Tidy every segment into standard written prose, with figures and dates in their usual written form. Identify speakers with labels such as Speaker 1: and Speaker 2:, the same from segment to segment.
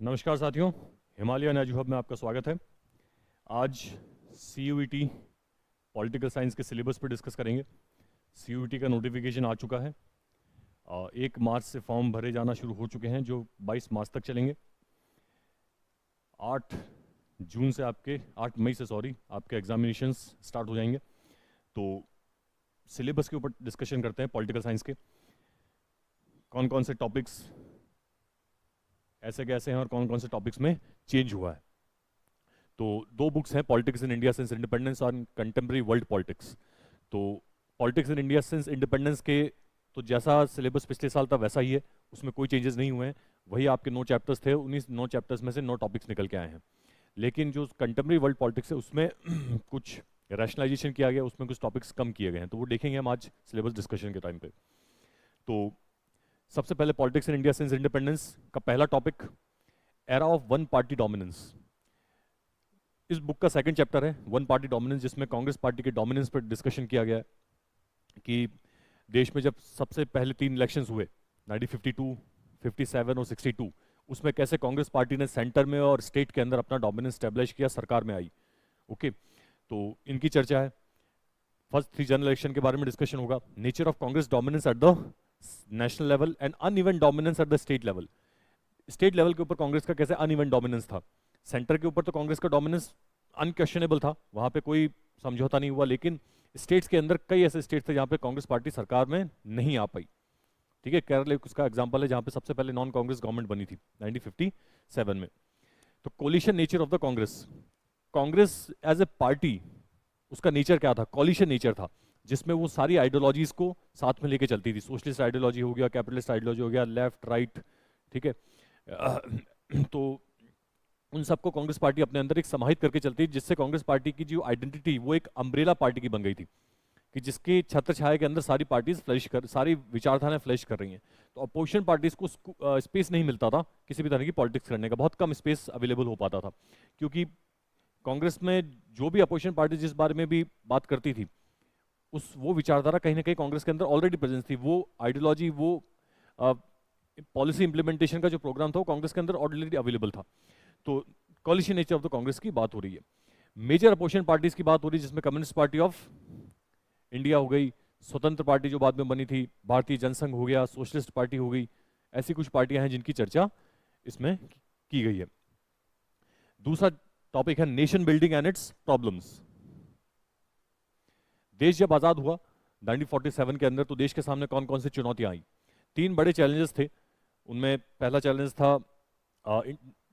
Speaker 1: नमस्कार साथियों, Himalayan edu hub में आपका स्वागत है। आज CUET पॉलिटिकल साइंस के सिलेबस पर डिस्कस करेंगे। CUET का नोटिफिकेशन आ चुका है। 1 मार्च से फॉर्म भरे जाना शुरू हो चुके हैं जो 22 मार्च तक चलेंगे। 8 जून से 8 मई से आपके एग्जामिनेशंस स्टार्ट हो जाएंगे। तो सिलेबस के ऊपर डिस्कशन करते हैं। पॉलिटिकल साइंस के कौन कौन से टॉपिक्स ऐसे कैसे हैं और कौन कौन से टॉपिक्स में चेंज हुआ है। तो 2 बुक्स हैं, politics in India since independence और कंटेम्प्रेरी वर्ल्ड पॉलिटिक्स। तो politics in India since independence के तो जैसा सिलेबस पिछले साल था वैसा ही है, उसमें कोई चेंजेस नहीं हुए हैं। वही आपके 9 चैप्टर्स थे, उन्हीं 9 चैप्टर्स में से 9 टॉपिक्स निकल के आए हैं। लेकिन जो कंटेम्प्रेरी वर्ल्ड पॉलिटिक्स है उसमें कुछ रैशनलाइजेशन किया गया, उसमें कुछ टॉपिक्स कम किए गए हैं, तो वो देखेंगे हम आज सिलेबस डिस्कशन के टाइम पे। तो सबसे पहले politics in India since independence का पहला topic, era of one party dominance. इस बुक का सेकंड चैप्टर है वन पार्टी डोमिनेंस, जिसमें कांग्रेस पार्टी के डोमिनेंस पर डिस्कशन किया गया है कि देश में जब सबसे पहले 3 इलेक्शंस हुए 1952, 57 और 62, उसमें कैसे कांग्रेस पार्टी ने सेंटर में और स्टेट के अंदर अपना डोमिनेंस स्टैब्लिश किया, सरकार में आई। ओके, तो इनकी चर्चा है। फर्स्ट 3 जनरल इलेक्शन के बारे में डिस्कशन होगा। Nature of Congress dominance at the national level and uneven dominance at the state level. State level के ऊपर कांग्रेस का कैसे अनइवन डोमिनेंस था। सेंटर के ऊपर तो कांग्रेस का डोमिनेंस अनक्वेश्चनेबल था, वहां पे कोई समझौता नहीं हुआ, लेकिन स्टेट्स के अंदर कई ऐसे स्टेट्स थे जहां पे कांग्रेस पार्टी सरकार में नहीं आ पाई। ठीक है, केरल एक उसका एग्जांपल है जहां पे सबसे पहले नॉन कांग्रेस गवर्नमेंट बनी थी 1957 में। तो coalition nature of the Congress, Congress as a party उसका नेचर क्या था, कोलिशन नेचर था, जिसमें वो सारी आइडियोलॉजीज को साथ में लेके चलती थी। सोशलिस्ट आइडियोलॉजी हो गया, कैपिटलिस्ट आइडियोलॉजी हो गया, लेफ्ट राइट, ठीक है। तो उन सबको कांग्रेस पार्टी अपने अंदर एक समाहित करके चलती है, जिससे कांग्रेस पार्टी की जो आइडेंटिटी वो एक अम्ब्रेला पार्टी की बन गई थी, कि जिसके छत्र छाया के अंदर सारी पार्टीज फ्लरिश कर, सारी विचारधाराएं फ्लरिश कर रही हैं। तो अपोजिशन पार्टीज को स्पेस नहीं मिलता था किसी भी तरह की पॉलिटिक्स करने का, बहुत कम स्पेस अवेलेबल हो पाता था, क्योंकि कांग्रेस में जो भी अपोजिशन पार्टी जिस बारे में भी बात करती थी, वो विचारधारा कहीं ना कहीं कांग्रेस के अंदर ऑलरेडी प्रेजेंट थी। वो आइडियोलॉजी, वो पॉलिसी इंप्लीमेंटेशन का जो प्रोग्राम था वो कांग्रेस के अंदर ऑलरेडी अवेलेबल था। तो coalition nature of the Congress की बात हो रही है। मेजर अपोजिशन पार्टीज की बात हो रही है, जिसमें कम्युनिस्ट पार्टी ऑफ इंडिया हो गई, स्वतंत्र पार्टी जो बाद में बनी थी, भारतीय जनसंघ हो गया, सोशलिस्ट पार्टी हो गई। ऐसी कुछ पार्टियां हैं जिनकी चर्चा इसमें की गई है। दूसरा टॉपिक है nation building and it's problems. देश जब आजाद हुआ 1947 के अंदर, तो देश के सामने कौन कौन सी चुनौतियां आई। 3 बड़े चैलेंजेस थे। उनमें पहला चैलेंज था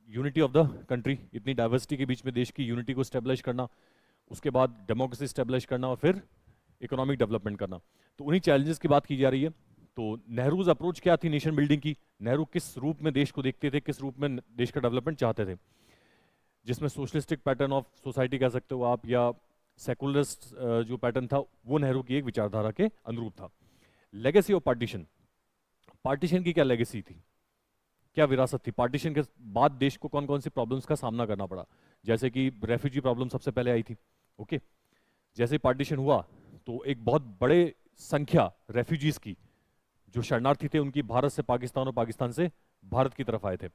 Speaker 1: यूनिटी ऑफ द कंट्री, इतनी डाइवर्सिटी के बीच में देश की यूनिटी को स्टेबलिश करना, उसके बाद डेमोक्रेसी स्टेबलिश करना, और फिर इकोनॉमिक डेवलपमेंट करना। तो उन्हीं चैलेंजेस की बात की जा रही है। तो नेहरूज अप्रोच क्या थी नेशन बिल्डिंग की, नेहरू किस रूप में देश को देखते थे, किस रूप में देश का डेवलपमेंट चाहते थे, जिसमें सोशलिस्टिक पैटर्न ऑफ सोसाइटी कह सकते हो आप, या सेकुलरिस्ट जो पैटर्न था, वो नेहरू की एक विचारधारा के अनुरूप था। लेगेसी ऑफ पार्टीशन, पार्टीशन की क्या लेगेसी थी, क्या विरासत थी। पार्टीशन के बाद देश को कौन कौन सी प्रॉब्लम्स का सामना करना पड़ा, जैसे कि रेफ्यूजी प्रॉब्लम सबसे पहले आई थी। ओके, जैसे ही पार्टीशन हुआ तो एक बहुत बड़े संख्या रेफ्यूजीज की, जो शरणार्थी थे, उनकी भारत से पाकिस्तान और पाकिस्तान से भारत की तरफ आए थे।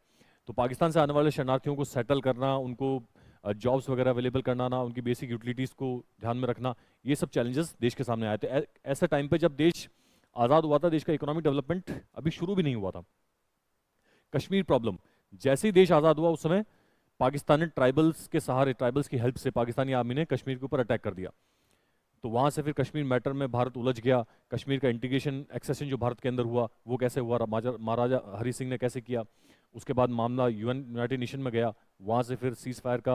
Speaker 1: तो पाकिस्तान से आने वाले शरणार्थियों को सेटल करना, उनको जॉब्स वगैरह अवेलेबल कराना, उनकी बेसिक यूटिलिटीज को ध्यान में रखना, ये सब चैलेंजेस देश के सामने आए थे। ऐसे टाइम पे जब देश आजाद हुआ था, देश का इकोनॉमिक डेवलपमेंट अभी शुरू भी नहीं हुआ था। कश्मीर प्रॉब्लम, जैसे ही देश आजाद हुआ उस समय पाकिस्तान ने ट्राइबल्स के सहारे, ट्राइबल्स की हेल्प से पाकिस्तानी आर्मी ने कश्मीर के ऊपर अटैक कर दिया। तो वहां से फिर कश्मीर मैटर में भारत उलझ गया। कश्मीर का इंटीग्रेशन, एक्सेशन जो भारत के अंदर हुआ, वो कैसे हुआ, महाराजा हरि सिंह ने कैसे किया। उसके बाद मामला यूनाइटेड नेशन में गया, वहां से फिर सीज फायर का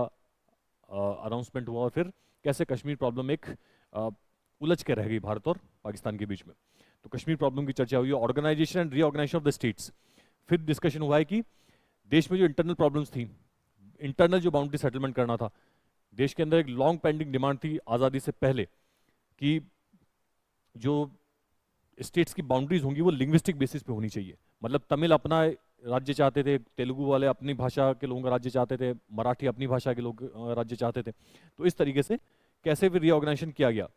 Speaker 1: अनाउंसमेंट हुआ, और फिर कैसे कश्मीर प्रॉब्लम एक उलझ के रह गई भारत और पाकिस्तान के बीच में। तो कश्मीर प्रॉब्लम की चर्चा हुई। Organisation and reorganisation of the states, फिर डिस्कशन हुआ है कि देश में जो इंटरनल प्रॉब्लम्स थी, इंटरनल जो बाउंड्री सेटलमेंट करना था, देश के अंदर एक लॉन्ग पेंडिंग डिमांड थी आज़ादी से पहले कि जो स्टेट्स की बाउंड्रीज होंगी वो लिंग्विस्टिक बेसिस पे होनी चाहिए। मतलब तमिल अपना राज्य चाहते थे, तेलुगु वाले अपनी भाषा के लोगों का राज्य चाहते थे, मराठी अपनी भाषा के लोग राज्य चाहते थे। तो इस तरीके से कैसे फिर रीऑर्गेनाइजेशन किया गया।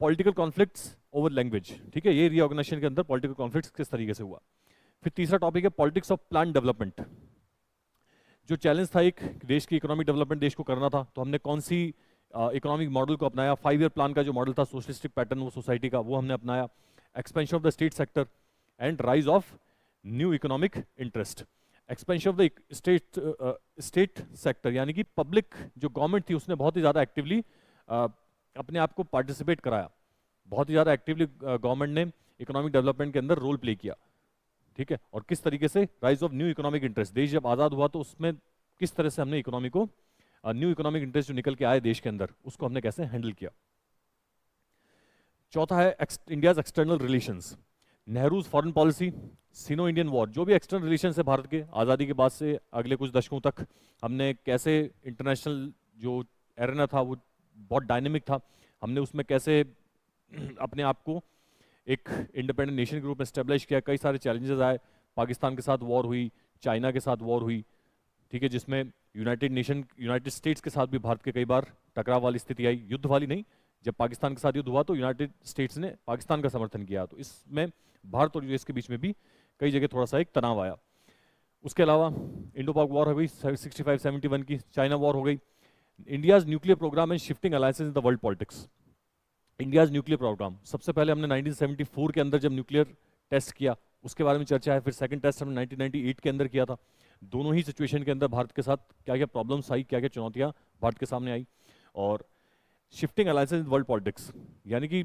Speaker 1: पॉलिटिकल कॉन्फ्लिक्ट्स ओवर लैंग्वेज, ठीक है, ये रीऑर्गेनाइजेशन के अंदर पॉलिटिकल कॉन्फ्लिक्ट्स किस तरीके से हुआ। फिर तीसरा टॉपिक है पॉलिटिक्स ऑफ प्लान डेवलपमेंट। जो चैलेंज था एक देश की इकोनॉमिक डेवलपमेंट देश को करना था, तो हमने कौन सी इकोनॉमिक मॉडल को अपनाया? 5 ईयर प्लान का जो मॉडल था सोशलिस्टिक पैटर्न वो सोसाइटी का, वो हमने अपनाया। Expansion of the state sector and rise of new economic interest. Expansion of the state sector यानी कि पब्लिक जो गवर्नमेंट थी उसने बहुत ही ज़्यादा एक्टिवली अपने आप को पार्टिसिपेट कराया, बहुत ही ज़्यादा एक्टिवली गवर्नमेंट ने इकोनॉमिक डेवलपमेंट के अंदर रोल प्ले किया, ठीक है। और किस तरीके से rise of new economic interest, देश जब आज़ाद हुआ तो उसमें किस तरह से हमने इकोनॉमी को न्यू इकोनॉमिक इंटरेस्ट जो निकल के आए देश के अंदर उसको हमने कैसे हैंडल किया। चौथा है India's external relations, Nehru's foreign policy, सिनो इंडियन वॉर, जो भी एक्सटर्नल रिलेशंस है भारत के आज़ादी के बाद से अगले कुछ दशकों तक हमने कैसे इंटरनेशनल जो एरेना था वो बहुत डायनेमिक था, हमने उसमें कैसे अपने आप को एक इंडिपेंडेंट नेशन के रूप में स्टेब्लिश किया। कई सारे चैलेंजेस आए, पाकिस्तान के साथ वॉर हुई, चाइना के साथ वॉर हुई, ठीक है, जिसमें यूनाइटेड स्टेट्स के साथ भी भारत के कई बार टकराव वाली स्थिति आई, युद्ध वाली नहीं। जब पाकिस्तान के साथ युद्ध हुआ तो यूनाइटेड स्टेट्स ने पाकिस्तान का समर्थन किया, तो इसमें भारत और यूएस के बीच में भी कई जगह थोड़ा सा एक तनाव आया। उसके अलावा इंडो पाक वॉर हो गई 65-71 की, चाइना वॉर हो गई। India's nuclear programme and shifting alliances in the world politics, India's nuclear programme, सबसे पहले हमने 1974 के अंदर जब न्यूक्लियर टेस्ट किया उसके बारे में चर्चा है, फिर सेकंड टेस्ट हमने 1998 के अंदर किया था। दोनों ही सिचुएशन के अंदर भारत के साथ क्या क्या प्रॉब्लम्स आई, क्या क्या चुनौतियां भारत के सामने आई। और shifting alliances in world politics, यानी कि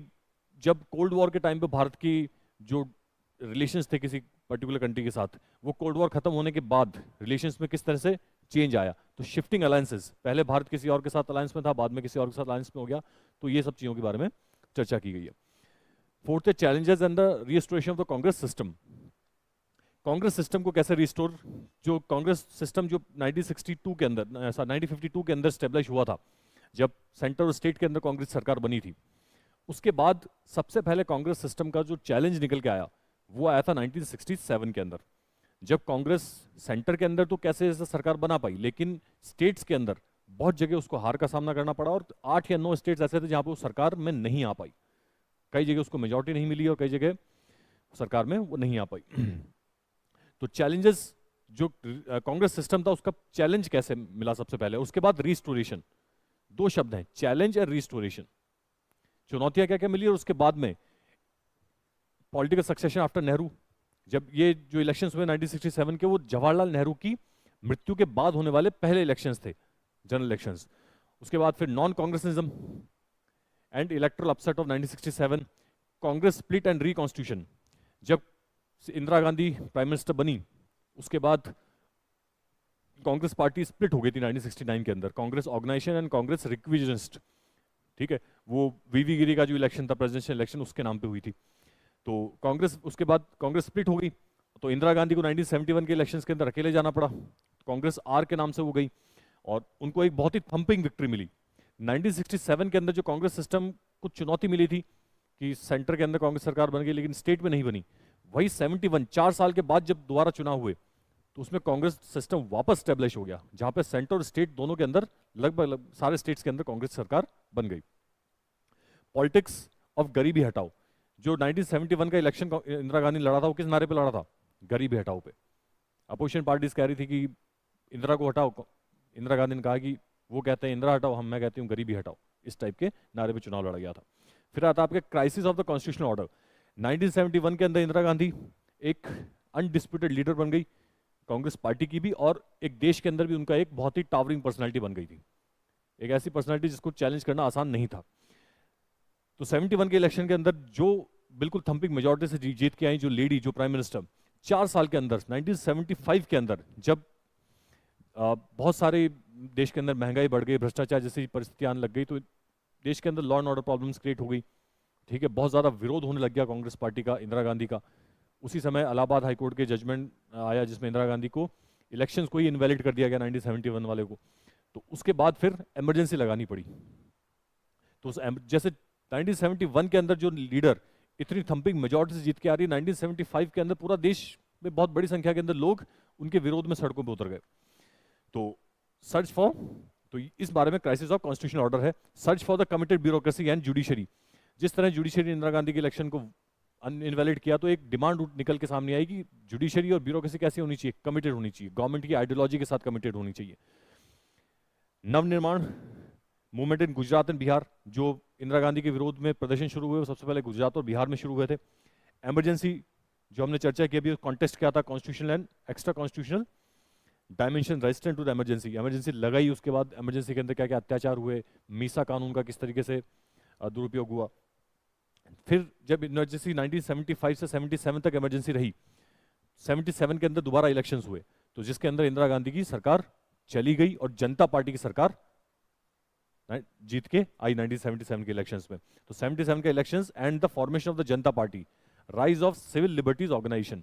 Speaker 1: जब कोल्ड वॉर के टाइम पे भारत की जो रिलेशंस थे किसी पर्टिकुलर कंट्री के साथ, वो कोल्ड वॉर खत्म होने के बाद रिलेशंस में किस तरह से चेंज आया। तो शिफ्टिंग अलायंसेस, पहले भारत किसी और के साथ अलायंस में था, बाद में किसी और के साथ अलायंस में हो गया, तो ये सब चीज़ों के बारे में चर्चा की गई है। फोर्थ है challenges and the restoration of the Congress system, Congress system को कैसे रिस्टोर, जो कांग्रेस सिस्टम जो 1962 के अंदर 1952 के अंदर स्टेब्लिश हुआ था, जब सेंटर और स्टेट के अंदर कांग्रेस सरकार बनी थी, उसके बाद सबसे पहले कांग्रेस सिस्टम का जो चैलेंज निकल के आया वो आया था 1967 के अंदर, जब कांग्रेस सेंटर के अंदर तो कैसे ऐसा सरकार बना पाई, लेकिन स्टेट्स के अंदर बहुत जगह उसको हार का सामना करना पड़ा, और 8 या 9 स्टेट्स ऐसे थे जहां पर वो सरकार में नहीं आ पाई, कई जगह उसको मेजॉरिटी नहीं मिली और कई जगह सरकार में वो नहीं आ पाई। तो चैलेंजेस जो कांग्रेस सिस्टम था उसका चैलेंज कैसे मिला सबसे पहले, उसके बाद रिस्टोरेशन, दो शब्द हैं चैलेंज और रिस्टोरेशन, चुनौतियां क्या क्या मिली, और उसके बाद में पॉलिटिकल सक्सेशन आफ्टर नेहरू, जब ये जो इलेक्शंस हुए 1967 के, वो जवाहरलाल नेहरू की मृत्यु के बाद होने वाले पहले इलेक्शंस थे, जनरल इलेक्शंस। उसके बाद फिर non Congressism and electoral upset of 1967, Congress split and reconstitution, जब इंदिरा गांधी प्राइम मिनिस्टर बनी उसके बाद कांग्रेस पार्टी स्प्लिट हो गई थी 1969 के अंदर, कांग्रेस ऑर्गेनाइजेशन एंड कांग्रेस रिक्विजनिस्ट, ठीक है, वो वीवी गिरी का जो इलेक्शन था प्रेसिडेंशियल इलेक्शन उसके नाम पे हुई थी। तो कांग्रेस, उसके बाद कांग्रेस स्प्लिट हो गई, तो इंदिरा गांधी को 1971 के इलेक्शंस के अंदर अकेले जाना पड़ा, कांग्रेस आर के नाम से वो गई और उनको एक बहुत ही थंपिंग विक्ट्री मिली। 1967 के अंदर जो कांग्रेस सिस्टम को चुनौती मिली थी कि सेंटर के अंदर कांग्रेस सरकार बन गई लेकिन स्टेट में नहीं बनी, वही 71 4 साल के बाद जब दोबारा चुनाव हुए तो उसमें कांग्रेस सिस्टम वापस स्टेब्लिश हो गया, जहां पे सेंटर और स्टेट दोनों के अंदर लगभग सारे स्टेट्स के अंदर कांग्रेस सरकार बन गई। पॉलिटिक्स ऑफ गरीबी हटाओ, जो 1971 का इलेक्शन इंदिरा गांधी लड़ा था वो किस नारे पे लड़ा था, गरीबी हटाओ पे। अपोजिशन पार्टीज कह रही थी कि इंदिरा को हटाओ, इंदिरा गांधी ने कहा कि वो कहते हैं इंदिरा हटाओ, मैं कहती हूँ गरीबी हटाओ, इस टाइप के नारे पे चुनाव लड़ा गया था। फिर आता आपके crisis of the constitutional order, 1971 के अंदर इंदिरा गांधी एक अनडिस्प्यूटेड लीडर बन गई कांग्रेस पार्टी की भी, और एक देश के अंदर भी उनका एक बहुत ही टावरिंग पर्सनालिटी बन गई थी, एक ऐसी पर्सनालिटी जिसको चैलेंज करना आसान नहीं था। तो 71 के इलेक्शन के अंदर जो बिल्कुल थंपिंग मेजॉरिटी से जीत के आई जो लेडी, जो प्राइम मिनिस्टर, 4 साल के अंदर 1975 के अंदर जब बहुत सारे देश के अंदर महंगाई बढ़ गई, भ्रष्टाचार जैसी परिस्थितियां आने लग गई, तो देश के अंदर law and order problems create हो गई, ठीक है, बहुत ज़्यादा विरोध होने लग गया कांग्रेस पार्टी का, इंदिरा गांधी का। उसी समय इलाहाबाद हाईकोर्ट के जजमेंट आया जिसमें इंदिरा गांधी को इलेक्शंस को ही इनवैलिड कर दिया गया 1971 वाले को। तो उसके बाद फिर इमरजेंसी लगानी पड़ी। तो जैसे 1971 के अंदर जो लीडर इतनी थंपिंग मेजॉरिटी से जीत के आ रही है, 1975 के अंदर पूरा देश में बहुत बड़ी संख्या के अंदर लोग उनके विरोध में सड़कों पर उतर गए। तो सर्च फॉर, तो इस बारे में क्राइसिस ऑफ कॉन्स्टिट्यूशनल ऑर्डर है, search for the committed bureaucracy and judiciary. जिस तरह जुडिशरी इंदिरा गांधी के इलेक्शन को इनवैलिड किया तो एक डिमांड निकल के सामने आई कि जुडिशरी और ब्यूरोक्रेसी कैसी होनी चाहिए, कमिटेड होनी चाहिए, गवर्नमेंट की आइडियोलॉजी के साथ कमिटेड होनी चाहिए। Navnirman movement in Gujarat and Bihar, जो इंदिरा गांधी के विरोध में प्रदर्शन शुरू हुए वो सबसे पहले गुजरात और बिहार में शुरू हुए थे। इमरजेंसी जो हमने चर्चा की अभी, कॉन्टेस्ट क्या था, constitutional and extra constitutional dimension resistant to the emergency, emergency लगाई, उसके बाद इमरजेंसी के अंदर क्या क्या अत्याचार हुए, मीसा कानून का किस तरीके से दुरुपयोग हुआ। फिर जब इमरजेंसी 1975 से 77 तक इमरजेंसी रही, 77 के अंदर दोबारा इलेक्शंस हुए, तो जिसके अंदर इंदिरा गांधी की सरकार चली गई और जनता पार्टी की सरकार जीत के आई 1977 के इलेक्शंस में। तो 77 के elections and the formation of the Janata party, rise of civil liberties organisation,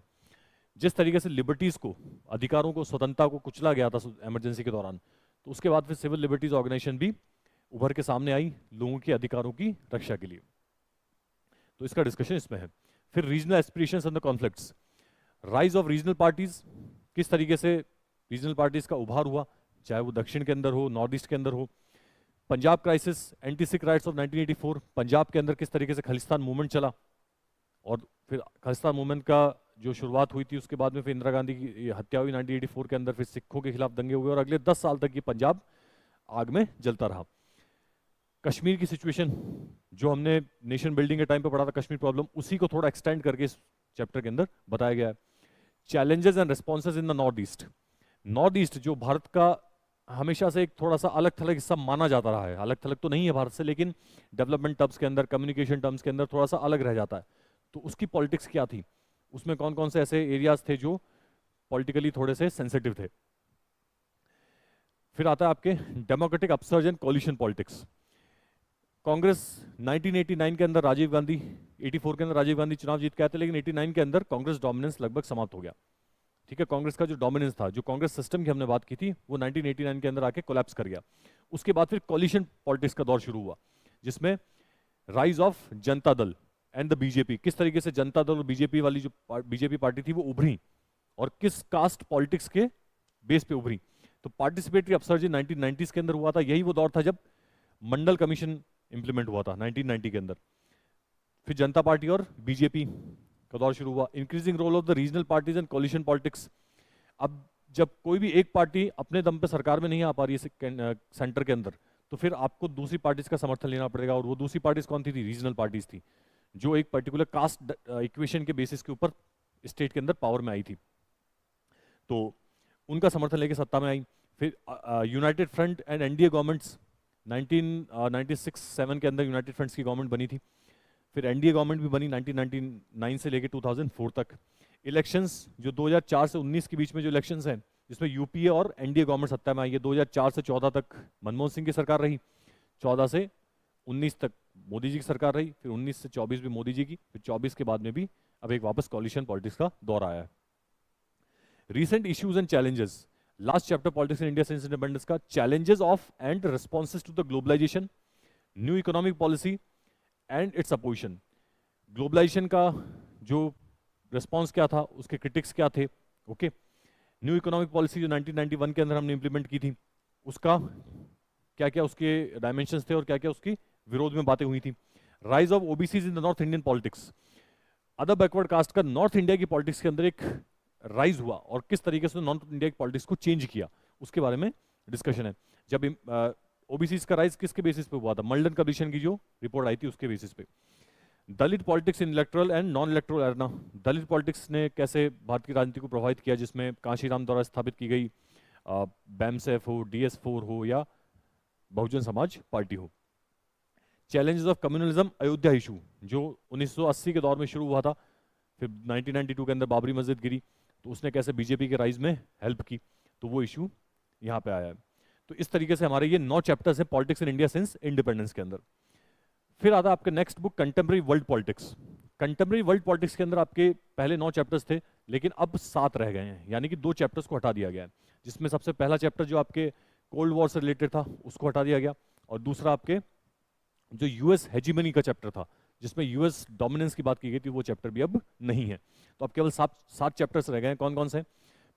Speaker 1: जिस तरीके से लिबर्टीज को, अधिकारों को, स्वतंत्रता को कुचला गया था इमरजेंसी के दौरान, तो उसके बाद फिर सिविल लिबर्टीज ऑर्गेनाइजेशन भी उभर के सामने आई लोगों के अधिकारों की रक्षा के लिए। तो इसका डिस्कशन इसमें है। फिर regional aspirations and the conflicts, rise of regional parties, किस तरीके से रीजनल पार्टीज का उभार हुआ, चाहे वो दक्षिण के अंदर हो, नॉर्थ ईस्ट के अंदर हो। Punjab crisis, anti Sikh rights of 1984, Punjab के अंदर किस तरीके से खालिस्तान मूवमेंट चला, और फिर खालिस्तान मूवमेंट का जो शुरुआत हुई थी उसके बाद में फिर इंदिरा गांधी की हत्या हुई 1984 के अंदर, फिर सिखों के खिलाफ दंगे हुए और अगले 10 साल तक ये पंजाब आग में जलता रहा। कश्मीर की सिचुएशन जो हमने नेशन बिल्डिंग के टाइम पे पढ़ा था, कश्मीर प्रॉब्लम, उसी को थोड़ा एक्सटेंड करके इस चैप्टर के अंदर बताया गया है। Challenges and responses in the north east, north east जो भारत का हमेशा से एक थोड़ा सा अलग थलग हिस्सा माना जाता रहा है, अलग थलग तो नहीं है भारत से, लेकिन डेवलपमेंट टर्म्स के अंदर, कम्युनिकेशन टर्म्स के अंदर थोड़ा सा अलग रह जाता है। तो उसकी पॉलिटिक्स क्या थी, उसमें कौन कौन से ऐसे एरियाज थे जो पॉलिटिकली थोड़े से सेंसिटिव थे। फिर आता है आपके democratic upsurge and coalition politics. Congress 1989 के अंदर राजीव गांधी, 84 के अंदर राजीव गांधी चुनाव जीत के आए थे, लेकिन 89 के अंदर कांग्रेस डोमिनेंस लगभग समाप्त हो गया। ठीक है, कांग्रेस का जो डोमिनेंस था, जो कांग्रेस सिस्टम की हमने बात की थी, वो 1989 के अंदर आके कोलैप्स कर गया। उसके बाद फिर कोलिशन पॉलिटिक्स का दौर शुरू हुआ, जिसमें rise of Janata Dal and the BJP, किस तरीके से जनता दल और बीजेपी वाली जो बीजेपी पार्टी थी वो उभरी और किस कास्ट पॉलिटिक्स के बेस पे उभरी। तो पार्टिसिपेटरी अपसर्जी 1990s के अंदर हुआ था, यही वो दौर था जब मंडल कमीशन इंप्लीमेंट हुआ था 1990 के अंदर। फिर जनता पार्टी और बीजेपी का दौर शुरू हुआ। Increasing role of the regional parties and coalition politics, अब जब कोई भी एक पार्टी अपने दम पे सरकार में नहीं आ पा रही है सेंटर के अंदर, तो फिर आपको दूसरी पार्टीज का समर्थन लेना पड़ेगा, और वो दूसरी पार्टीज कौन थी रीजनल पार्टीज थी, जो एक पर्टिकुलर कास्ट इक्वेशन के बेसिस के ऊपर स्टेट के अंदर पावर में आई थी, तो उनका समर्थन लेके सत्ता में आई। फिर United front end NDA governments 1996-7 के अंदर यूनाइटेड फ्रंट्स की गवर्नमेंट बनी थी। फिर एनडीए गवर्नमेंट भी बनी 1999 से लेके 2004 तक। इलेक्शंस जो 2004 से 19 के बीच में जो इलेक्शंस हैं, जिसमें यूपीए और एनडीए गवर्नमेंट सत्ता में आई है, 2004 से 14 तक मनमोहन सिंह की सरकार रही, 14 से 19 तक मोदी जी की सरकार रही, फिर 19 से 24 भी मोदी जी की, फिर 24 के बाद में भी अब एक वापस कोलिशन पॉलिटिक्स का दौर आया है। Recent issues and challenges, last chapter politics in India since independence का, challenges of and responses to the globalisation, new economic policy and its opposition. Globalisation का जो रिस्पॉन्स क्या था, उसके क्रिटिक्स क्या थे, ओके। न्यू इकोनॉमिक पॉलिसी जो 1991 के अंदर हमने इंप्लीमेंट की थी, उसका क्या क्या उसके डायमेंशंस थे और क्या क्या उसकी विरोध में बातें हुई थी। Rise of OBCs in the north Indian politics, other backward caste का नॉर्थ इंडिया की पॉलिटिक्स के अंदर एक राइज हुआ और किस तरीके से नॉर्थ इंडिया की पॉलिटिक्स को चेंज किया, उसके बारे में डिस्कशन है। जब ओबीसीज का राइज किसके बेसिस पे हुआ था, मल्डन कमीशन की जो रिपोर्ट आई थी उसके बेसिस पे। Dalit politics in electoral and non electoral arena, Dalit politics ने कैसे भारत की राजनीति को प्रभावित किया, जिसमें कांशीराम द्वारा स्थापित की गई बैमसेफ हो, डीएस4 हो या बहुजन समाज पार्टी हो। Challenges of communalism, Ayodhya issue जो 1980 के दौर में शुरू हुआ था, फिर 1992 के अंदर बाबरी मस्जिद गिरी, तो उसने कैसे बीजेपी के राइज में हेल्प की, तो वो इशू यहाँ पे आया है। तो इस तरीके से हमारे ये 9 चैप्टर्स हैं politics in India since independence के अंदर। फिर आता है आपके next book contemporary world politics. Contemporary world politics के अंदर आपके पहले 9 चैप्टर्स थे, लेकिन अब 7 रह गए हैं, यानी कि 2 चैप्टर्स को हटा दिया गया है, जिसमें सबसे पहला चैप्टर जो आपके कोल्ड वॉर से रिलेटेड था उसको हटा दिया गया, और दूसरा आपके जो यूएस हेजीमनी का चैप्टर था, जिसमें यूएस डोमिनेंस की बात की गई थी, वो चैप्टर भी अब नहीं है। तो अब केवल 7 चैप्टर्स रह गए हैं। कौन कौन से?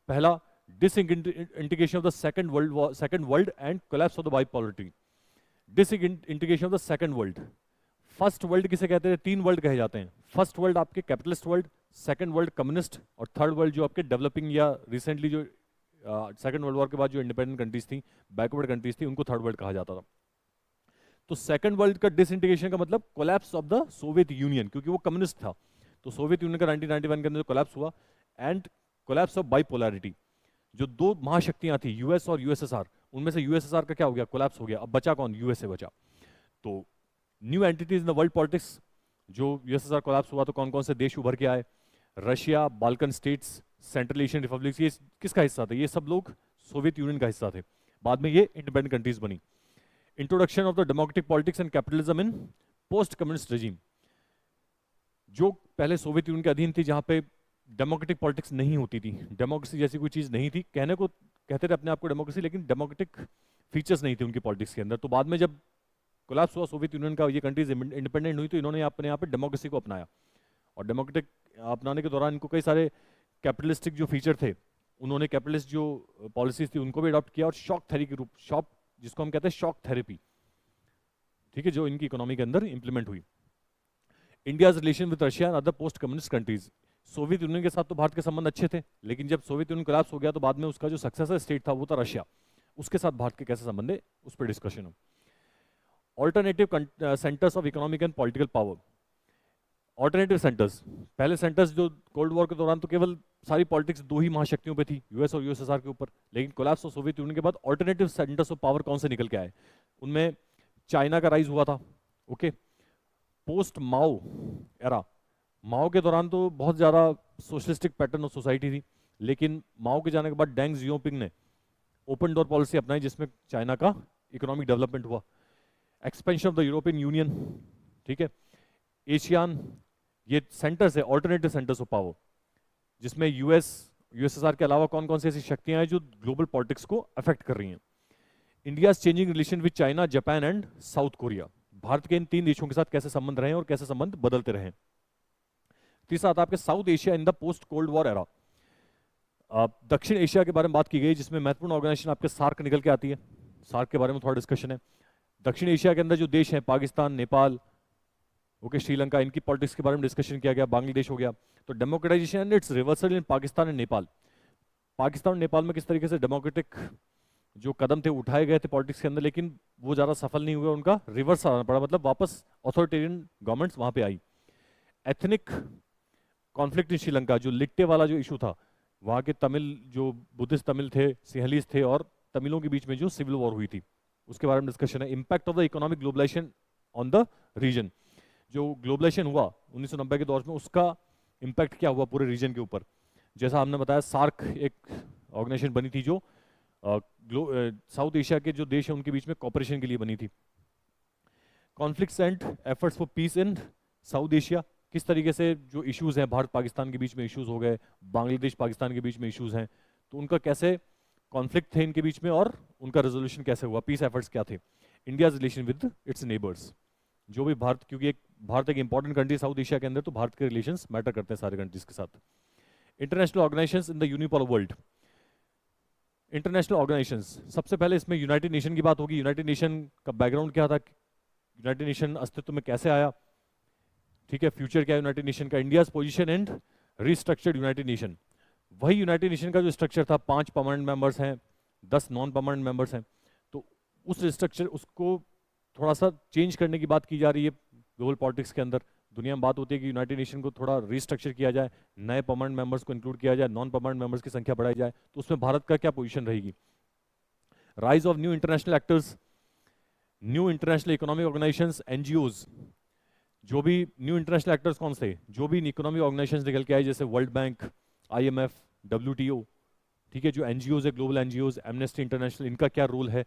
Speaker 1: पहला, disintegration of the second world and collapse of the bipolarity. Disintegration of the second world, first world किसे कहते थे? 3 वर्ल्ड कहे जाते हैं। फर्स्ट वर्ल्ड आपके capitalist world, second world communist, और थर्ड वर्ल्ड जो आपके डेवलपिंग या रिसेंटली जो सेकंड वर्ल्ड वॉर के बाद जो इंडिपेंडेंट कंट्रीज थी, बैकवर्ड कंट्रीज थी, उनको थर्ड वर्ल्ड कहा जाता था। तो सेकंड वर्ल्ड का डिसइंटीग्रेशन का मतलब collapse of the Soviet union, क्योंकि वो कम्युनिस्ट था। तो सोवियत यूनियन का 1991 के अंदर कोलैप्स हुआ, एंड कोलैप्स ऑफ बाइपोलैरिटी। जो दो महाशक्तियां थी यूएस और यूएसएसआर, उनमें से यूएसएसआर का क्या हो गया? कोलैप्स हो गया। अब बचा कौन? यूएसए बचा। तो new entities in the world politics, जो यूएसएसआर कोलैप्स हुआ तो कौन कौन से देश उभर के आए? Russia, Balkan states, central Asian republics, ये किसका हिस्सा थे? ये सब लोग सोवियत यूनियन का हिस्सा थे। बाद में ये इंडिपेंडेंट कंट्रीज बनी। Introduction of the democratic politics and capitalism in post communist regime. जो पहले सोवियत यूनियन के अधीन थी, जहां पे डेमोक्रेटिक पॉलिटिक्स नहीं होती थी, डेमोक्रेसी जैसी कोई चीज नहीं थी, कहने को कहते थे अपने आप को डेमोक्रेसी, लेकिन डेमोक्रेटिक फीचर्स नहीं थे उनकी पॉलिटिक्स के अंदर। तो बाद में जब कोलैप्स हुआ सोवियत यूनियन का, ये कंट्रीज इंडिपेंडेंट हुई, तो इन्होंने अपने यहाँ पे डेमोक्रेसी को अपनाया। और डेमोक्रेटिक अपनाने के दौरान इनको कई सारे कैपिटलिस्टिक जो फीचर थे, उन्होंने कैपिटलिस्ट जो पॉलिसीज थी उनको भी अडॉप्ट किया, और शॉक थेरेपी के रूप, शॉक जिसको हम कहते हैं शॉक थेरेपी, ठीक है, जो इनकी इकोनॉमी के अंदर इंप्लीमेंट हुई। India's relation with Russia and other post communist countries. Soviet union के साथ तो भारत के संबंध अच्छे थे, लेकिन जब सोवियत यूनियन कोलैप्स हो गया तो बाद में उसका जो सक्सेसर स्टेट था वो था रशिया। उसके साथ भारत के कैसे संबंध है, उस पर डिस्कशन हो। Alternative centres of economic and political power. Alternative centres, पहले सेंटर्स जो कोल्ड वॉर के दौरान तो केवल सारी पॉलिटिक्स दो ही महाशक्तियों पे थी, यूएस और यूएसएसआर के ऊपर, लेकिन कोलैप्स ऑफ सोवियत यूनियन के बाद ऑल्टरनेटिव सेंटर्स ऑफ पावर कौन से निकल के आए? उनमें चाइना का राइज हुआ था, ओके। पोस्ट माओ एरा, माओ के दौरान तो बहुत ज़्यादा सोशलिस्टिक पैटर्न ऑफ सोसाइटी थी, लेकिन माओ के जाने के बाद डेंग जियोपिंग ने ओपन डोर पॉलिसी अपनाई, जिसमें चाइना का इकोनॉमिक डेवलपमेंट हुआ। Expansion of the European union, ठीक है। एशियान, ये सेंटर्स है ऑल्टरनेटिव सेंटर्स ऑफ पावर, जिसमें यूएसएसआर के अलावा कौन कौन सी ऐसी शक्तियां हैं जो ग्लोबल पॉलिटिक्स को अफेक्ट कर रही हैं। India changing relation with China, Japan and south Korea. Bharat के इन 3 देशों के साथ कैसे संबंध रहे और कैसे संबंध बदलते रहे। तीसरा आता है आपके south Asia in the post cold war era. दक्षिण एशिया के बारे में बात की गई, जिसमें महत्वपूर्ण ऑर्गेनाइजेशन आपके सार्क निकल के आती है। सार्क के बारे में थोड़ा डिस्कशन है। दक्षिण एशिया के अंदर जो देश हैं, पाकिस्तान, नेपाल, ओके, श्रीलंका, इनकी पॉलिटिक्स के बारे में डिस्कशन किया गया। बांग्लादेश हो गया। तो democratisation and it's reversal in Pakistan and Nepal. Pakistan और नेपाल में किस तरीके से डेमोक्रेटिक जो कदम थे उठाए गए थे पॉलिटिक्स के अंदर, लेकिन वो ज़्यादा सफल नहीं हुए, उनका रिवर्स आना पड़ा, मतलब वापस ऑथोरिटेरियन गवर्नमेंट्स वहाँ पे आई। एथनिक कॉन्फ्लिक्ट इन श्रीलंका, जो लिट्टे वाला जो इशू था, वहाँ के तमिल जो बुद्धिस्ट तमिल थे, सिंहलीज थे, और तमिलों के बीच में जो सिविल वॉर हुई थी, उसके बारे में डिस्कशन है। Impact of the economic globalisation on the region, जो ग्लोबलाइजेशन हुआ 1990 के दौर में, उसका इम्पैक्ट क्या हुआ पूरे रीजन के ऊपर। जैसा हमने बताया, सार्क एक ऑर्गेनाइजेशन बनी थी जो साउथ एशिया के जो देश हैं उनके बीच में कॉपरेशन के लिए बनी थी। Conflicts and efforts for piece in south Asia, किस तरीके से जो इश्यूज हैं, भारत पाकिस्तान के बीच में इश्यूज हो गए, बांग्लादेश पाकिस्तान के बीच में इश्यूज हैं, तो उनका कैसे कॉन्फ्लिक्ट थे इनके बीच में और उनका रेजोल्यूशन कैसे हुआ, पीस एफर्ट्स क्या थे। India's relation with its neighbours, जो भी भारत, क्योंकि भारत एक इंपॉर्टेंट कंट्री साउथ एशिया के अंदर, तो भारत के रिलेशंस मैटर करते हैं सारे कंट्रीज के साथ। International organisations in the unipolar world. International organisations, सबसे पहले इसमें यूनाइटेड नेशन की बात होगी। यूनाइटेड नेशन का बैकग्राउंड क्या था, यूनाइटेड नेशन अस्तित्व में कैसे आया, ठीक है, फ्यूचर क्या है यूनाइटेड नेशन का। India's position and restructured United nation, वही यूनाइटेड नेशन का जो स्ट्रक्चर था, 5 परमानेंट मेंबर्स हैं, 10 नॉन परमानेंट मेंबर्स हैं, तो उस स्ट्रक्चर उसको थोड़ा सा चेंज करने की बात की जा रही है ग्लोबल पॉलिटिक्स के अंदर। दुनिया में बात होती है कि यूनाइटेड नेशन को थोड़ा रिस्ट्रक्चर किया जाए, नए परमानेंट मेंबर्स को इंक्लूड किया जाए, नॉन परमानेंट मेंबर्स की संख्या बढ़ाई जाए, तो उसमें भारत का क्या पोजीशन रहेगी। Rise of new international actors, new international economic organisations, NGOs, जो भी न्यू इंटरनेशनल एक्टर्स कौन से, जो भी इकोनॉमिक ऑर्गेनाइजेशंस निकल के आए, जैसे वर्ल्ड बैंक, आईएमएफ, डब्ल्यूटीओ, ठीक है, जो एनजीओज है, ग्लोबल एनजीओज, एमनेस्टी इंटरनेशनल, इनका क्या रोल है।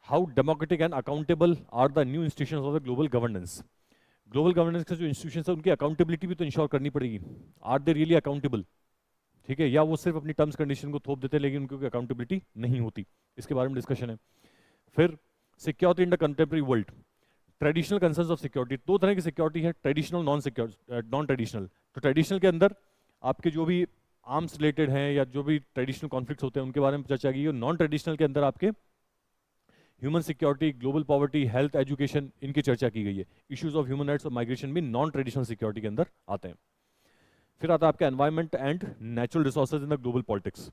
Speaker 1: How democratic and accountable are the new institutions of the global governance. Global governance के जो इंस्टीट्यूशंस है उनकी अकाउंटेबिलिटी भी तो इंश्योर करनी पड़ेगी। आर दे रियली अकाउंटेबल, ठीक है, या वो सिर्फ अपनी टर्म्स कंडीशन को थोप देते हैं लेकिन उनकी अकाउंटेबिलिटी नहीं होती, इसके बारे में डिस्कशन है। फिर security in the contemporary world, traditional concerns of security, 2 तरह की सिक्योरिटी है, ट्रेडिशनल, नॉन ट्रेडिशनल। तो ट्रेडिशनल के अंदर आपके जो भी आर्म्स रिलेटेड हैं या जो भी ट्रेडिशनल कॉन्फ्लिक्ट्स होते हैं उनके बारे में चर्चा की। और नॉन ट्रेडिशनल के अंदर आपके human security, global poverty, health, education, इनकी चर्चा की गई है। इश्यूज ऑफ ह्यूमन राइट्स और माइग्रेशन भी नॉन ट्रेडिशनल सिक्योरिटी के अंदर आते हैं। फिर आता है आपका environment and natural resources in the global politics.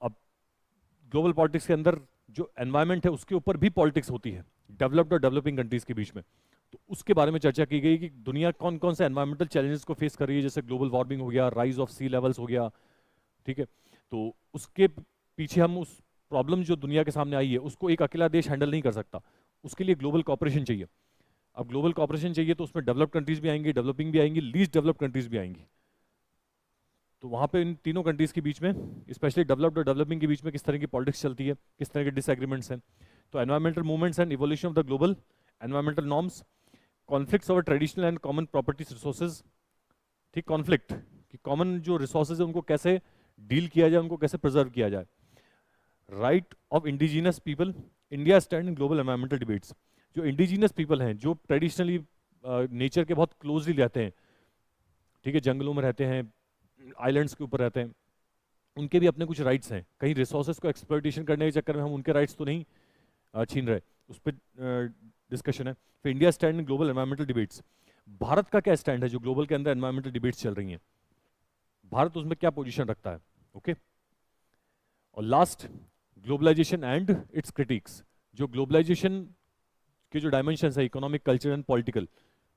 Speaker 1: अब ग्लोबल पॉलिटिक्स के अंदर जो एनवायरमेंट है उसके ऊपर भी पॉलिटिक्स होती है, डेवलप्ड और डेवलपिंग कंट्रीज के बीच में। तो उसके बारे में चर्चा की गई कि दुनिया कौन कौन से एनवायरमेंटल चैलेंजेस को फेस कर रही है, जैसे ग्लोबल वार्मिंग हो गया, राइज ऑफ सी लेवल्स हो गया, ठीक है। तो उसके पीछे हम उस प्रॉब्लम जो दुनिया के सामने आई है उसको एक अकेला देश हैंडल नहीं कर सकता, उसके लिए ग्लोबल कॉपरेशन चाहिए। अब ग्लोबल कॉपरेशन चाहिए तो उसमें डेवलप्ड कंट्रीज भी आएंगी, डेवलपिंग भी आएंगी, लीस्ट डेवलप्ड कंट्रीज भी आएंगी। तो वहाँ पे इन तीनों कंट्रीज के बीच में, स्पेशली डेवलप्ड और डेवलपिंग के बीच में किस तरह की पॉलिटिक्स चलती है, किस तरह के डिसएग्रीमेंट्स हैं। तो environmental movements and evolution of the global environmental norms, conflicts over traditional and common properties resources, ठीक, कॉन्फ्लिक्ट कि कॉमन जो रिसोर्सेज है उनको कैसे डील किया जाए, उनको कैसे प्रिजर्व किया जाए। Right of indigenous people, India stand in global environmental debates. जो इंडिजिनस पीपल हैं, जो ट्रेडिशनली नेचर के बहुत क्लोजली रहते हैं, ठीक है, जंगलों में रहते हैं, आइलैंड्स के ऊपर रहते हैं, उनके भी अपने कुछ राइट्स हैं। कहीं रिसोर्सेज को एक्सप्लॉइटेशन करने के चक्कर में हम उनके राइट्स तो नहीं छीन रहे, उस पर डिस्कशन है। फिर India stand in global environmental debates, Bharat का क्या स्टैंड है जो ग्लोबल के अंदर एनवायरमेंटल डिबेट्स चल रही हैं, भारत उसमें क्या पोजीशन रखता है, ओके। और last, globalisation and its critics, जो ग्लोबलाइजेशन के जो डायमेंशंस है, इकोनॉमिक, कल्चर एंड पॉलिटिकल,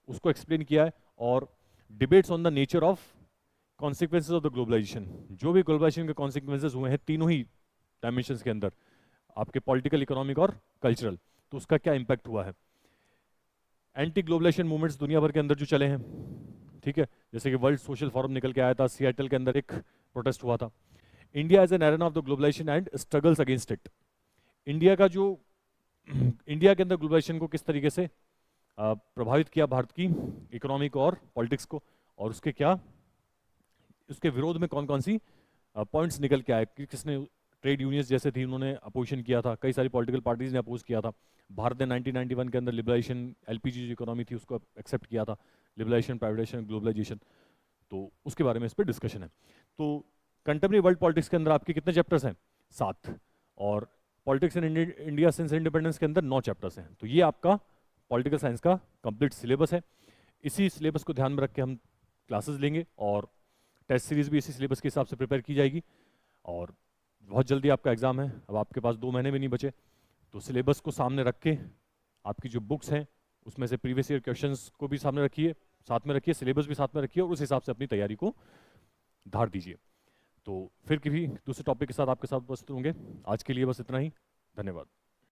Speaker 1: उसको एक्सप्लेन किया है। और debates on the nature of consequences of the globalisation, जो भी ग्लोबलाइजेशन के कॉन्सिक्वेंसेज हुए हैं तीनों ही डायमेंशंस के अंदर, आपके पॉलिटिकल, इकोनॉमिक और कल्चरल, तो उसका क्या इंपैक्ट हुआ है। एंटी ग्लोबलाइजेशन मूवमेंट्स दुनिया भर के अंदर जो चले हैं, ठीक है, जैसे कि वर्ल्ड सोशल फोरम निकल के आया था, सिएटल के अंदर एक प्रोटेस्ट हुआ था। India as an arena of the globalisation and struggles against it, India का जो इंडिया के अंदर ग्लोबलाइजेशन को किस तरीके से प्रभावित किया भारत की इकोनॉमिक और पॉलिटिक्स को, और उसके क्या, उसके विरोध में कौन कौन सी पॉइंट्स निकल के आए, कि किसने, ट्रेड यूनियंस जैसे थी उन्होंने अपोजिशन किया था, कई सारी पॉलिटिकल पार्टीज ने अपोज किया था। भारत ने 1991 के अंदर लिबरलाइजेशन, एलपीजी जो इकोनॉमी थी उसको एक्सेप्ट किया था, लिबरलाइजेशन, प्राइवेटाइजेशन, ग्लोबलाइजेशन, तो उसके बारे में इस पर डिस्कशन है। तो कंटेम्प्रेरी वर्ल्ड पॉलिटिक्स के अंदर आपके कितने चैप्टर्स हैं, 7, और politics in India since independence के अंदर 9 चैप्टर्स हैं। तो ये आपका पॉलिटिकल साइंस का कंप्लीट सिलेबस है। इसी सिलेबस को ध्यान में रख के हम क्लासेस लेंगे और टेस्ट सीरीज भी इसी सिलेबस के हिसाब से प्रिपेयर की जाएगी। और बहुत जल्दी आपका एग्जाम है, अब आपके पास 2 महीने भी नहीं बचे, तो सिलेबस को सामने रख के आपकी जो बुक्स हैं उसमें से प्रीवियस ईयर क्वेश्चंस को भी सामने रखिए, साथ में रखिए, सिलेबस भी साथ में रखिए, और उस हिसाब से अपनी तैयारी को धार दीजिए। तो फिर किसी दूसरे टॉपिक के साथ आपके साथ उपस्थित होंगे। आज के लिए बस इतना ही, धन्यवाद।